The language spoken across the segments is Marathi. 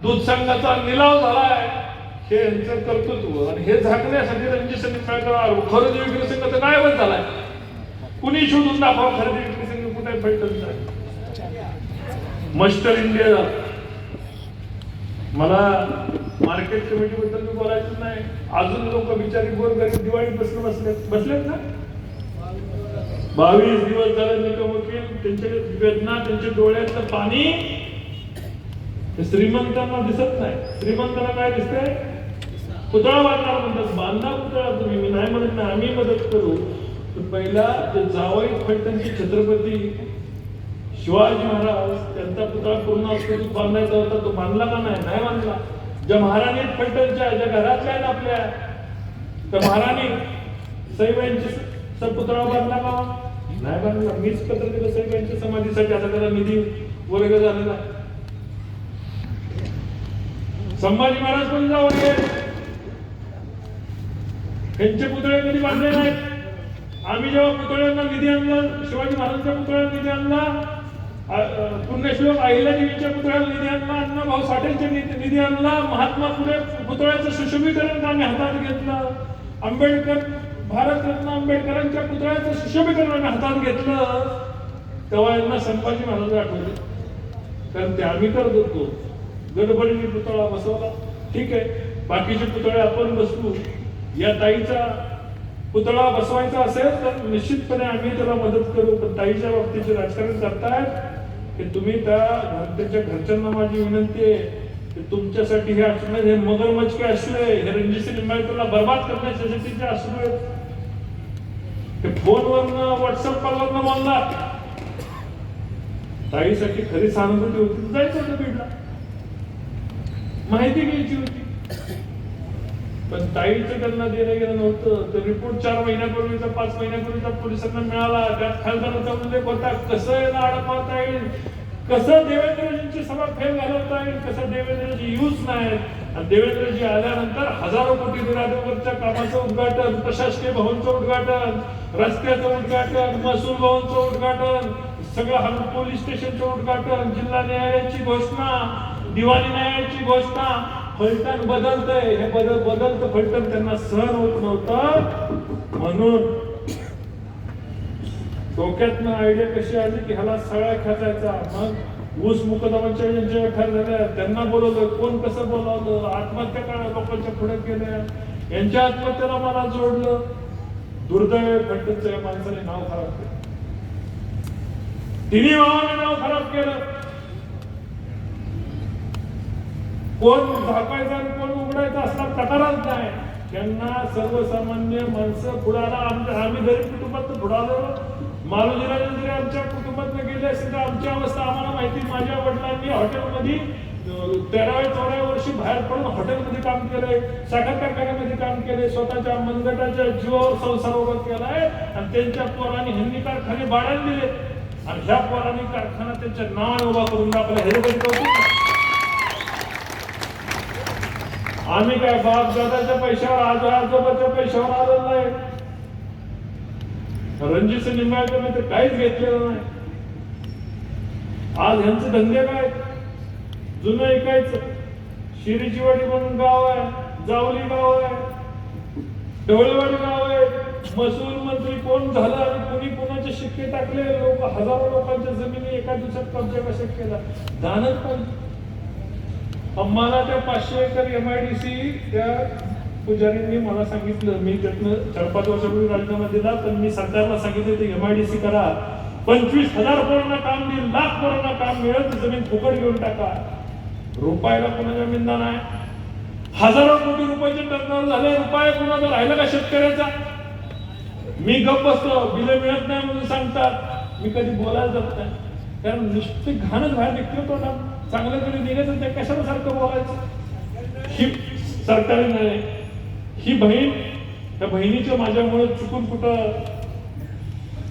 दूध संघाचा निलाव झालाय, हे यांचं कर्तृत्व. आणि हे झाकण्यासाठी रणजित निंबाळकर खरेदी विक्री संघ तर गायबच झालाय. कुणी शोधून दाखवा खरेदी विक्री संघ कुठे फलटणचा. मस्टर इंडिया. मला मार्केट कमिटी बद्दल बोलायचं नाही. अजून लोक बिचारी गोरगरीब दिवाळीत बसलेत ना. 22 दिवस झाले निकम वकील, त्यांचे वेदना, त्यांच्या डोळ्यातलं पाणी श्रीमंतांना दिसत नाही. श्रीमंतांना काय दिसतंय? पुतळा बांधणार म्हणतात. बांधा पुतळा तुम्ही, मी नाही म्हणत नाही, आम्ही मदत करू. पण पहिला जे जावई फलटणचे छत्रपती शिवाजी महाराज, त्यांचा पुतळा पूर्ण असतो तो बांधायचा होता, तो बांधला का नाही? नाही बांधला. ज्या महाराणी फलटणच्या, ज्या घरातल्या आहेत आपल्या, त्या महाराणी सईबाईंची पुतळा बांधला का? नाही बांधला. मीच पत्र दिलं सईबाईंच्या समाधीसाठी. आता त्याला निधी वर्ग झालेला. संभाजी महाराज पण जाऊ नये, त्यांचे पुतळे कधी बांधले नाहीत. आम्ही जेव्हा पुतळ्यांना निधी आणला, शिवाजी महाराजांच्या पुतळ्याला निधी आणला, पुण्यश्लोक अहिल्यादेवीच्या पुतळ्याला निधी आणला, अण्णाभाऊ साठेंच्या निधी आणला, महात्मा फुले पुतळ्याचं सुशोभीकरण आम्ही हातात घेतलं, आंबेडकर भारतरत्न आंबेडकरांच्या पुतळ्याचं सुशोभीकरण आम्ही हातात घेतलं. तेव्हा यांना संभाजी महाराज आठवले, कारण ते आम्ही करत होतो. गडबडीने पुतळा बसवला, ठीक आहे. बाकीचे पुतळे आपण बसवू. या ताईचा पुतळा बसवायचा असेल तर निश्चितपणे आम्ही त्याला मदत करू. पण ताईच्या बाबतीत जे राजकारण करतायत की तुम्ही त्यांच्या घरच्यांना माझी विनंती आहे की तुमच्यासाठी हे अश्रू, हे मगरमच्छ के अश्रू आहे, हे रणजित निंबाळकरला बर्बाद करण्यासाठी अश्रू आहेत. ते फोनवरनं व्हॉट्सअप कॉलवरनं बोलणार. ताईसाठी खरी सहानुभूती होती, जायचं होतं बीडला, माहिती घ्यायची होती. पण ताईचं त्यांना देणं गेलं नव्हतं. तो रिपोर्ट 4 महिन्यापूर्वीचा 5 महिन्यापूर्वीचा पोलिसांना मिळाला. त्यात खासदारांचा उल्लेख होता. कसं याला अडकवता येईल, कसं देवेंद्रजींची सभा फेल घालवता येईल, कसं देवेंद्रजी यूज नाही. आणि देवेंद्रजी आल्यानंतर हजारो कोटी निराधारच्या कामाचं उद्घाटन, प्रशासकीय भवनचं उद्घाटन, रस्त्याचं उद्घाटन, महसूल भवनचं उद्घाटन, सगळं पोलीस स्टेशनचं उद्घाटन, जिल्हा न्यायालयाची घोषणा, दिवाणी न्यायालयाची घोषणा. फलटण बदलतंय, हे बदलतं फलटण त्यांना सहन होत नव्हतं. म्हणून डोक्यातनं आयडिया कशी आली की ह्याला सगळा खेचायचा. मग ऊस मुकदमाच्या ज्यांच्या ठार झाल्या त्यांना बोलवलं, कोण कसं बोलावलं, आत्महत्या करा लोकांच्या पुढे गेल्या, यांच्या आत्महत्येला मला जोडलं. दुर्दैव फलटणचं या माणसाने नाव खराब केलं. तिन्ही भावाने नाव खराब केलं. कोण झाकायचा आणि कोण उघडायचा असला प्रकारच नाही. त्यांना सर्वसामान्य माणसं पुढाला, आम्ही गरीब कुटुंबात पुढालो. मालोजीराजे जरी आमच्या कुटुंबात गेले असेल तर आमची अवस्था आम्हाला माहिती. माझ्या वडिलांनी हॉटेलमध्ये 13व्या-14व्या वर्षी बाहेर पडून हॉटेलमध्ये काम केलंय, साखर कारखान्यामध्ये काम केलंय, स्वतःच्या मनगटाच्या जीवावर संसार उभा केलाय. आणि त्यांच्या पोरांनी हिंदी कारखाने भाड्याने दिले आणि ह्या पोरांनी कारखाना त्यांच्या नावाने उभा करून टाकला. हे कधी कौतुक. आम्ही काय बाप दादाच्या पैशावर, आजोबाच्या पैशावर आलेलो नाही. रणजित निंबाळकर तर काहीच घेतलेलं नाही. आज ह्यांचे धंदे काय? जुनं ऐकायचं. शिरीचीवाडी म्हणून गाव आहे, जावली गाव आहे, ढवळेवाडी गाव आहे. महसूल मंत्री कोण झालं आणि कुणी कोणाचे शिक्के टाकले. लोक, हजारो लोकांच्या जमिनी एका दिवसात कब्जा कशा केला, जाणच पाहिजे. आम्हाला त्या 500 एकर MIDC त्या पुजारींनी मला सांगितलं. मी त्यातनं 4-5 वर्षापूर्वी राजीनामा दिला. पण मी सरकारला सांगितलं ते MIDC करा, 25,000 पोरांना काम देईल, लाख पोरांना काम मिळेल, जमीन फुकट घेऊन टाका. रुपयाला कोणाच्या मिंदा नाही. हजारो कोटी रुपयाचे टर्नओव्हर झाले, रुपये कोणाचा राहिला का शेतकऱ्याचा? मी गप्प बसतो, बिलं मिळत नाही म्हणून सांगतात. मी कधी बोलायला जात नाही, कारण नुसते घाणच बाहेर निघतो ना. चांगलं तरी निघायचं, त्या कशाला सारखं बोलायचं? ही सरकारी नाही, ही बहीण, त्या बहिणीचं माझ्यामुळे चुकून कुठं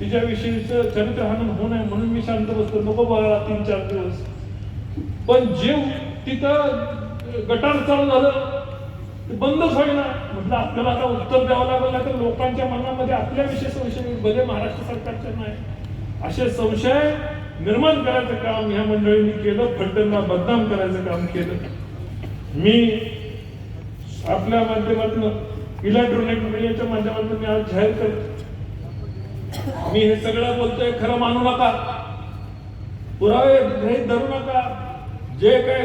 तिच्याविषयीचं चरित्रहनन होऊ नये म्हणून मी शांत बसतो, नको बोलायला 3-4 दिवस. पण जे तिथं गटार चालू झालं ते बंदच होईना. म्हटलं आपल्याला आता उत्तर द्यावं लागलं, नाही तर लोकांच्या मनामध्ये आपल्याविषयी संशय, भले महाराष्ट्र सरकारच्या नाही, असे संशय निर्माण करायचं काम ह्या मंडळींनी केलं. फलटणला बदनाम करायचं काम केलं. मी आपल्या माध्यमातून इलेक्ट्रॉनिक मीडियाच्या माध्यमातून मी आज जाहीर करतो, मी हे सगळं बोलतोय खरं मानू नका, पुरावे गृहीत धरू नका. जे काय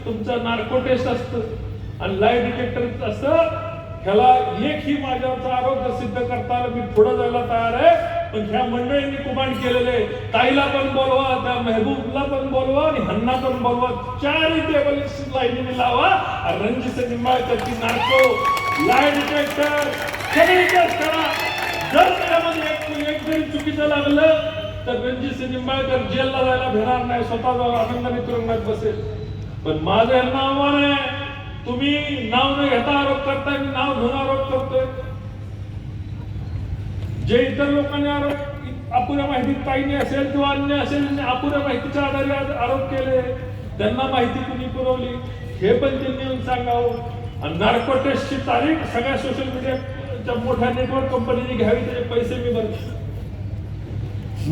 तुमचं नार्को टेस्ट असतं आणि लाय डिटेक्टर असतं, ह्याला एकही माझ्यावरचा आरोप सिद्ध करताना मी पुढे जायला तयार आहे. पण ह्या मंडळींनी कुमांड केलेले, ताईला पण बोलवा, त्या मेहबूबला पण बोलवा आणि ह्यांना पण बोलवा, चारही टेबल लाईनीने लावा. रणजित निंबाळकरची नार्को लाय डिटेक्टर सगळी टेस्ट करा. जर त्यामध्ये एक जरी चुकीचं लागलं तर रणजित निंबाळकर जेलला जायला भेटणार नाही, स्वतः जाऊन आनंदाने तुरुंगात बसेल. पण माझं यांना आव्हान आहे, तुम्ही नाव न घेता आरोप करताय, मी नाव घेऊन आरोप करतोय. जे इतर लोकांनी आरोप अपुऱ्या माहिती ताईने असेल किंवा अन्य असेल अपुऱ्या माहितीच्या आधारे आरोप केले, त्यांना माहिती कुणी पुरवली हे पण त्यांनी येऊन सांगावं. आणि नार्को टेस्टची तारीख सगळ्या सोशल मीडियाच्या मोठ्या नेटवर्क कंपनीने घ्यावी, त्याचे पैसे मी भरतो.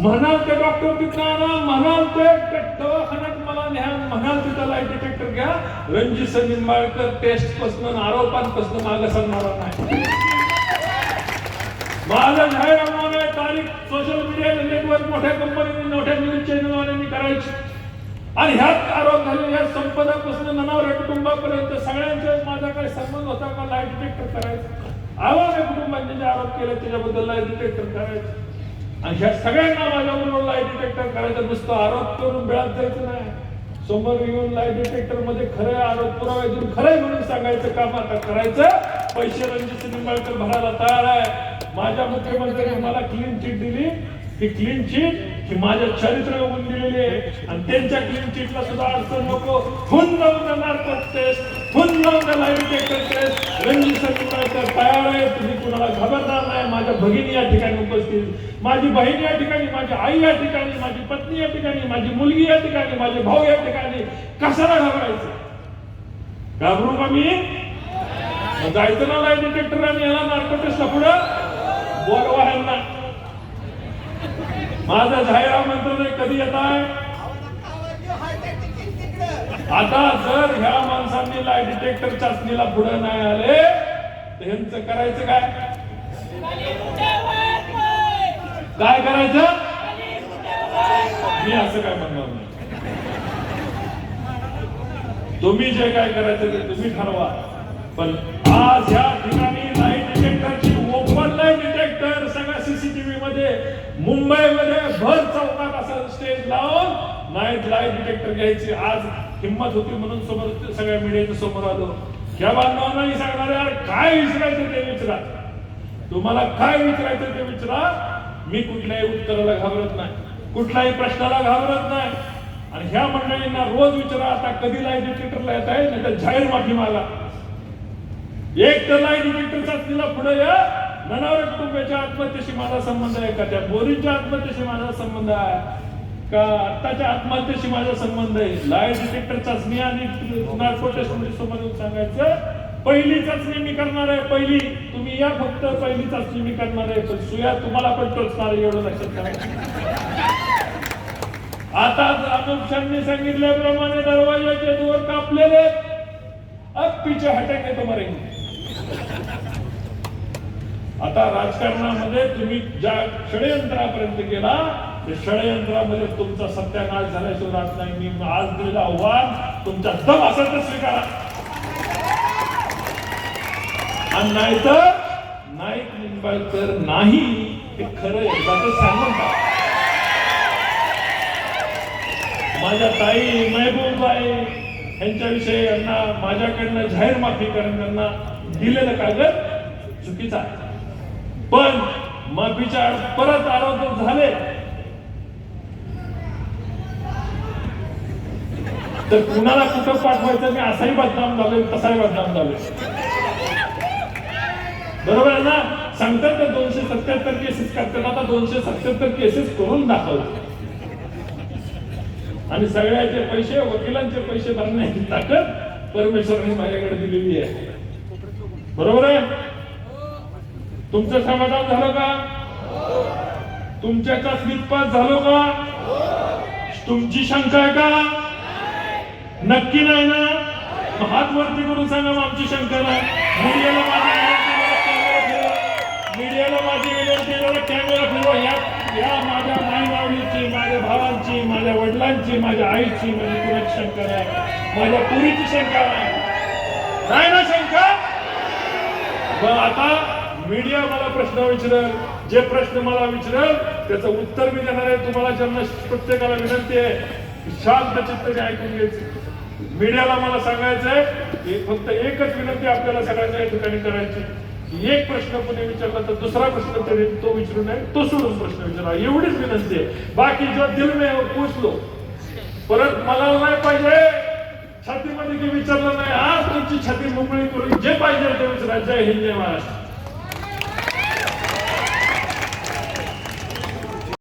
म्हणाल ते डॉक्टर तिथं आणा, म्हणाल ते दवाखान्यात मला न्या, म्हणाल तिथं लाईट डिटेक्टर घ्या. रणजित निंबाळकर टेस्ट पासून आरोपांपासून मागे सरणार नाही. माझं जाहीर आव्हान आहे, तारीख सोशल मीडिया नेटवर्क मोठ्या कंपनीने मोठ्या न्यूज चॅनलवाल्यांनी करायची. आणि ह्यात आरोप झाले, या संपदापासून ननावऱ्या कुटुंबापर्यंत सगळ्यांचा माझा काही संबंध होता का लाईट डिटेक्टर करायचं. आव्हान आहे कुटुंबांनी जे आरोप केले त्याच्याबद्दल लाईट डिटेक्टर करायचं. आणि ह्या सगळ्यांना माझ्याबरोबर लाईट डिटेक्टर करायचं, नुसतं आरोप करून बेळात जायचं नाही. समोर येऊन लाईट डिटेक्टर मध्ये खरे आरोप पुरावे देऊन खरंय म्हणून सांगायचं काम आता करायचं. पैसे रणजित निंबाळकर भरायला तयार आहे. माझ्या मुख्यमंत्र्यांनी मला क्लीन चिट दिली, ती क्लीन चिट ही माझ्या चरित्र बघून दिलेली आहे. आणि त्यांच्या क्लीन चिटला सुद्धा अडचण नको. हुन जाऊन नार्को टेस्ट, हुन जाऊन lie detector test. Ranjit Nimbalkar तयार आहे, तुम्ही कुणाला घाबरणार नाही. माझ्या भगिनी या ठिकाणी उपस्थित, माझी बहीण या ठिकाणी, माझी आई या ठिकाणी, माझी पत्नी या ठिकाणी, माझी मुलगी या ठिकाणी, माझे भाऊ या ठिकाणी. कशाला घाबरायचं? घाबरू का मी? जायचं ना लाईट डिटेक्टर आणि याला नार्को टेस्टला पुढं बोलवा ह्यांना. माझं जाहीर आमंत्रण कधी येत आहे? आता जर ह्या माणसांनी लाईट डिटेक्टर चाचणीला पुढे नाही आले तर ह्यांचं करायचं काय? काय करायचं? मी असं काय म्हणणार नाही. तुम्ही जे काय करायचं ते तुम्ही ठरवा. पण आज या ठिकाणी लाईट डिटेक्टरची ओपन लाईट डिटेक्टर सगळ्या सीसीटीव्ही मध्ये मुंबईमध्ये भर चौकात असं स्टेज लावून नाईट लाईट डिटेक्टर घ्यायची आज हिंमत होती म्हणून समोर सगळ्या मीडियाच्या समोर आलो. या बांधवांनाही सांगणार यार काय विचारायचं ते विचारा, तुम्हाला काय विचारायचं ते विचारा. मी कुठल्याही उत्तराला घाबरत नाही, कुठल्याही प्रश्नाला घाबरत नाही. आणि ह्या मंडळींना रोज विचारा आता कधी लाईट डिटेक्टरला येत आहे, नाही तर जाहीर माफी मागा. एक तर लाईट डिटेक्टर चाचणीला पुढे या. ननावऱ्या कुटुंबाच्या आत्महत्येशी माझा संबंध आहे का? त्या बोरीच्या आत्महत्येशी माझा संबंध आहे का? आत्ताच्या आत्महत्येशी माझा संबंध आहे? लाईट डिटेक्टर चाचणी आणि नार्को टेस्ट मध्ये समोर सांगायचं पहिली चाचणी मी करणार आहे. पहिली तुम्ही या, फक्त पहिली चाचणी मी करणार आहे. पण सुया तुम्हाला पण टोचणार आहे एवढं लक्षात ठेवा. आता अनुपशांनी सांगितल्याप्रमाणे दरवाजाचे दोर कापलेले, अब पीछे हटेंगे तो मरेंगे. आता राजकारणामध्ये तुम्ही ज्या षडयंत्रापर्यंत गेला त्या षडयंत्रामध्ये तुमचा सत्यानाश झाल्याशिवाय राहत नाही. मी आज दिलेलं आव्हान तुमचा दम असेल तर स्वीकारा, आणि नाहीतर नाईक निंबाळकर नाही हे खरं एकदा सांगून का. माझ्या ताई मेहबूबाई यांच्याविषयी यांना माझ्याकडनं जाहीर माफी करून त्यांना दिलेलं कागद चुकीचा आहे. पण माफीच्या परत आरोप झाले तर कुणाला कुठं पाठवायचं मी असाही बदनाम झालोय, तसाही बदनाम झालोय. बरोबर आहे ना? सांगतात तर 277 केसेस करतात, आता 277 केसेस करून दाखवतात. आणि सगळ्याचे पैसे, वकिलांचे पैसे भरण्याची ताकद परमेश्वराने माझ्याकडे दिलेली आहे. बरोबर आहे? तुमचं समाधान झालं का? तुमच्या चाचणीत पास झालो का? तुमची शंका आहे का? नक्की नाही ना? हात हात वरती करून सांगा मग आमची शंका नाही. मीडियाला माझी विनंती जरा कॅमेरा फिरवा. या माझ्या मायमावलीची, माझ्या भावांची, माझ्या वडिलांची, माझ्या आईची माझी कुणाची शंका नाही, माझ्या पुरीची शंका नाही ना शंका. मग आता मीडिया मला प्रश्न विचारेल, जे प्रश्न मला विचारेल त्याचं उत्तर मी देणार आहे. तुम्हाला ज्यांना प्रत्येकाला विनंती आहे शांत चित्ताने ऐकून घ्यायचं. मीडियाला मला सांगायचंय फक्त एकच विनंती आपल्याला सगळ्यांना या ठिकाणी करायची. एक प्रश्न कोणी विचारला तर दुसरा प्रश्न तरी तो विचारू नये, तो सोडून प्रश्न विचारा, एवढीच विनंती आहे. बाकी जो दिल में पोचलो परत मला नाही पाहिजे छातीमध्ये काही विचारलं नाही. आज तुमची छाती मोकळी करून जे पाहिजे ते विचारा. जय हिंद, जय महाराष्ट्र.